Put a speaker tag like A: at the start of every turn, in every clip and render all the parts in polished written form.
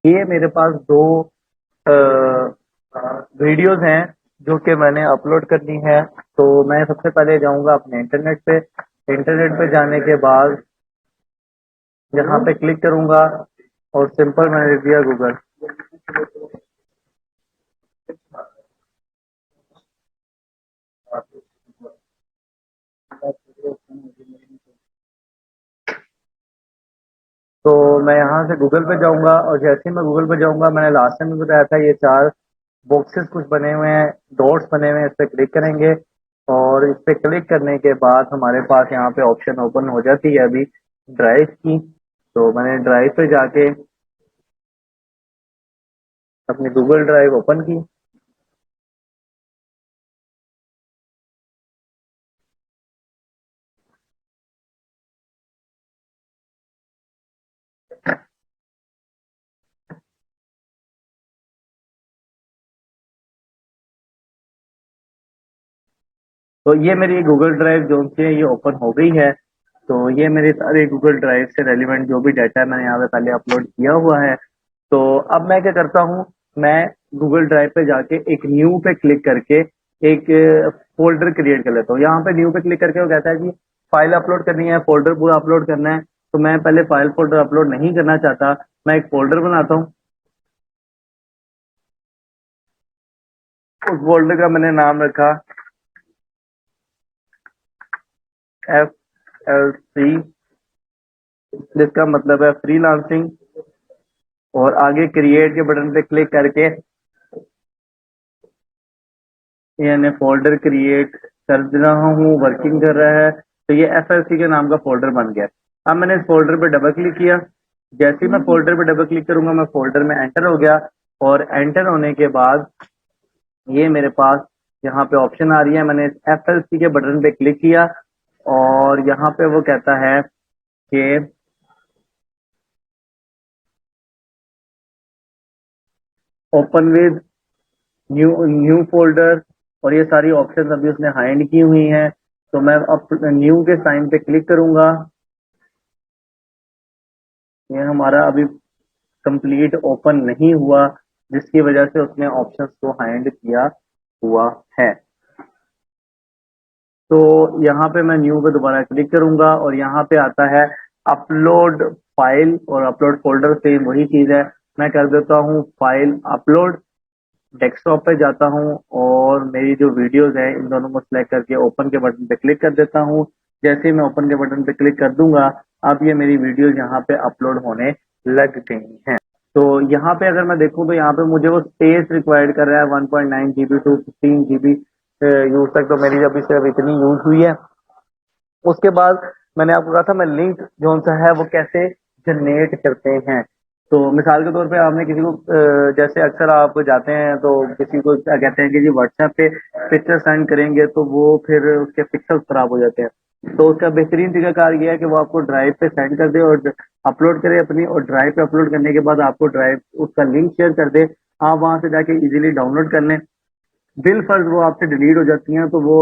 A: ये मेरे पास दो वीडियोस हैं जो कि मैंने अपलोड करनी है। तो मैं सबसे पहले जाऊंगा अपने इंटरनेट पे जाने के बाद यहाँ पे क्लिक करूंगा और सिंपल मैंने लिख दिया गूगल। तो मैं यहाँ से गूगल पे जाऊंगा और जैसे ही मैं गूगल पे जाऊंगा, मैंने लास्ट टाइम भी बताया था, ये चार बॉक्सेस कुछ बने हुए हैं, डॉट्स बने हुए हैं, इस पे क्लिक करेंगे और इस पे क्लिक करने के बाद हमारे पास यहाँ पे ऑप्शन ओपन हो जाती है अभी ड्राइव की। तो मैंने ड्राइव पे जाके अपनी गूगल ड्राइव ओपन की। तो ये मेरी गूगल ड्राइव जो सी है ये ओपन हो गई है। तो ये मेरे सारे गूगल ड्राइव से रेलिवेंट जो भी डाटा मैंने यहाँ पे पहले अपलोड किया हुआ है। तो अब मैं क्या करता हूँ, मैं गूगल ड्राइव पे जाके एक न्यू पे क्लिक करके एक फोल्डर क्रिएट कर लेता हूँ। यहाँ पे न्यू पे क्लिक करके वो कहता है कि फाइल अपलोड करनी है, फोल्डर पूरा अपलोड करना है। तो मैं पहले फाइल फोल्डर अपलोड नहीं करना चाहता, मैं एक फोल्डर बनाता हूँ। उस फोल्डर का मैंने नाम रखा FLC, जिसका मतलब है फ्रीलांसिंग। और आगे क्रिएट के बटन पे क्लिक करके यानी फोल्डर क्रिएट कर रहा हूँ, वर्किंग कर रहा है। तो ये FLC के नाम का फोल्डर बन गया। अब मैंने इस फोल्डर पे डबल क्लिक किया। जैसे ही मैं फोल्डर पे डबल क्लिक करूंगा, मैं फोल्डर में एंटर हो गया। और एंटर होने के बाद ये मेरे पास यहाँ पे ऑप्शन आ रही है। मैंने FLC के बटन पे क्लिक किया और यहाँ पे वो कहता है कि open with new new folder, और ये सारी ऑप्शन अभी उसने हाइड की हुई हैं। तो मैं अब न्यू के साइन पे क्लिक करूंगा। ये हमारा अभी कंप्लीट ओपन नहीं हुआ, जिसकी वजह से उसने ऑप्शंस को हाइड किया हुआ है। तो यहाँ पे मैं न्यू पे दोबारा क्लिक करूंगा और यहाँ पे आता है अपलोड फाइल और अपलोड फोल्डर, सेम वही चीज है। मैं कर देता हूँ फाइल अपलोड, डेस्कटॉप पे जाता हूँ और मेरी जो वीडियोस है इन दोनों को सिलेक्ट करके ओपन के बटन पे क्लिक कर देता हूँ। जैसे ही मैं ओपन के बटन पे क्लिक कर दूंगा, अब ये मेरी वीडियोस यहाँ पे अपलोड होने लग गई हैं। तो यहाँ पे अगर मैं देखूँ तो यहाँ पे मुझे वो स्पेस रिक्वायर्ड कर रहा है 1.9 GB टू 15 GB यूज तक। तो मेरी अभी सिर्फ इतनी यूज हुई है। उसके बाद मैंने आपको कहा था मैं लिंक जो सा है वो कैसे जनरेट करते हैं। तो मिसाल के तौर पे आपने किसी को जैसे अक्सर आप जाते हैं तो किसी को क्या कहते हैं कि जी व्हाट्सएप पे पिक्चर सेंड करेंगे तो वो फिर उसके पिक्सल्स खराब हो जाते हैं। तो उसका बेहतरीन तरीकाकार ये है कि वो आपको ड्राइव पे सेंड कर दे और अपलोड करे अपनी, और ड्राइव पे अपलोड करने के बाद आपको ड्राइव उसका लिंक शेयर कर दे। आप वहां से जाके इजीली डाउनलोड कर लें। बिल फर्ज वो आपसे डिलीट हो जाती हैं तो वो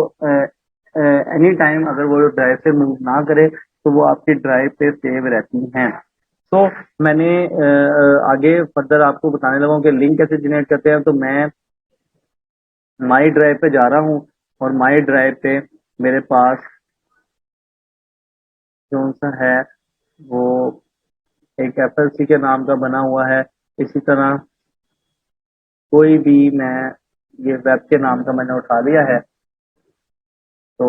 A: एनी टाइम अगर वो ड्राइव से मूव ना करे तो वो आपकी ड्राइव पे सेव रहती हैं। तो मैंने आगे फर्दर आपको बताने लगा हूँ कि लिंक कैसे जनरेट करते हैं। तो मैं माई ड्राइव पे जा रहा हूँ और माई ड्राइव पे मेरे पास जो सा है वो एक FLC के नाम का बना हुआ है। इसी तरह कोई भी मैं ये वेब के नाम का मैंने उठा लिया है। तो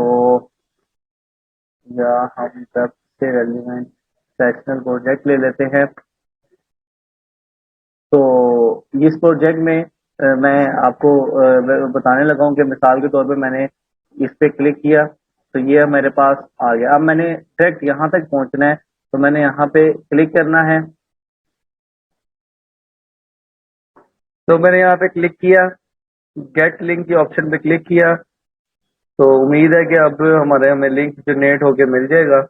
A: या हम वेब से रेलिवेंट सेक्शनल प्रोजेक्ट ले लेते हैं। तो इस प्रोजेक्ट में मैं आपको बताने लगा हूँ कि मिसाल के तौर पे मैंने इस पे क्लिक किया तो ये मेरे पास आ गया। अब मैंने डायरेक्ट यहाँ तक पहुँचना है तो मैंने यहाँ पे क्लिक करना है। तो मैंने यहाँ पे क्लिक किया, गेट लिंक के ऑप्शन पे क्लिक किया। तो उम्मीद है कि अब हमें लिंक जनरेट होके मिल जाएगा।